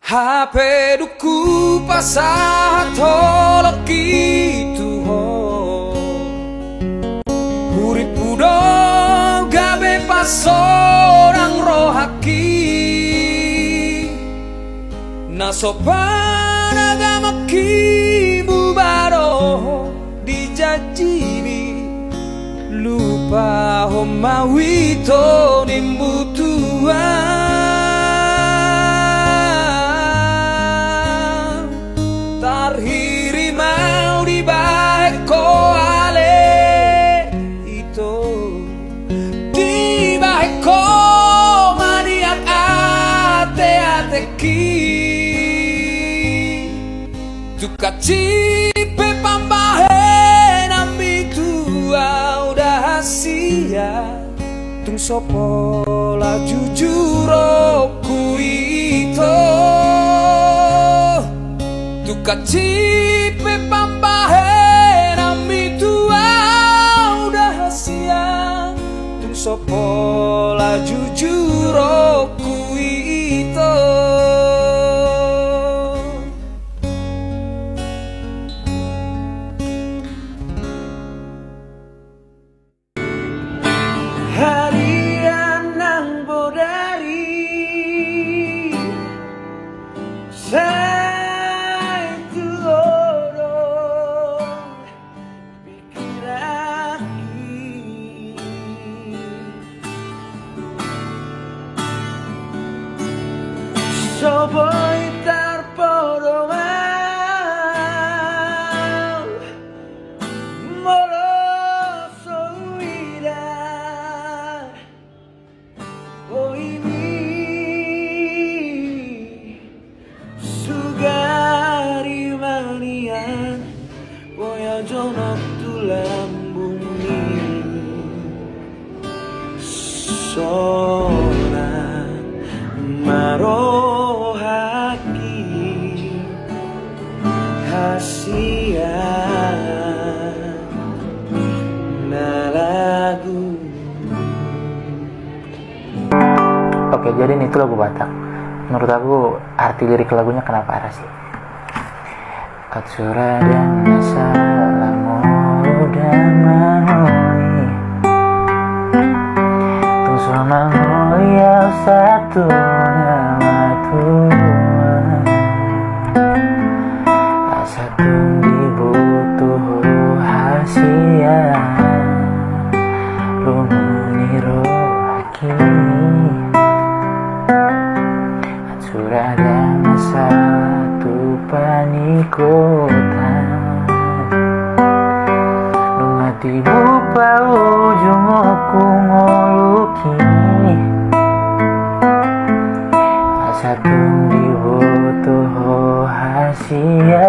HP duku pasah tolok gitu ho Urip muda gabe pas orang rohaki Nasopan agama bubaro dijajini Lupa homawito nimbutuan Tarhiri mau dibaheko ale itu Dibaheko maniak ate-ateki Tuka cipe pambahe nami tua udah sia Tung sopo la jujur aku itu Tuka cipe pambahe nami tua udah sia Tung sopo la jujur aku itu Harian nang bodari Saya turun pikir lagi Soboy tarpodongan Moroso ida Oh ini Sugari manian Boya jonok tulang bumi Sona marohaki Hasian na lagu Oke, jadi itu lagu Batak. Menurut aku arti lirik lagunya kenapa arah sih? Atsura dan masalah dan manoi Tungsoma ngoyau satu nama Tuhan Asa tung dibutuh hasia Rumuni rohaki Surada masalah tu panikotan Nungati lupa ujung aku ngoluki Asa tung dibutuh hasia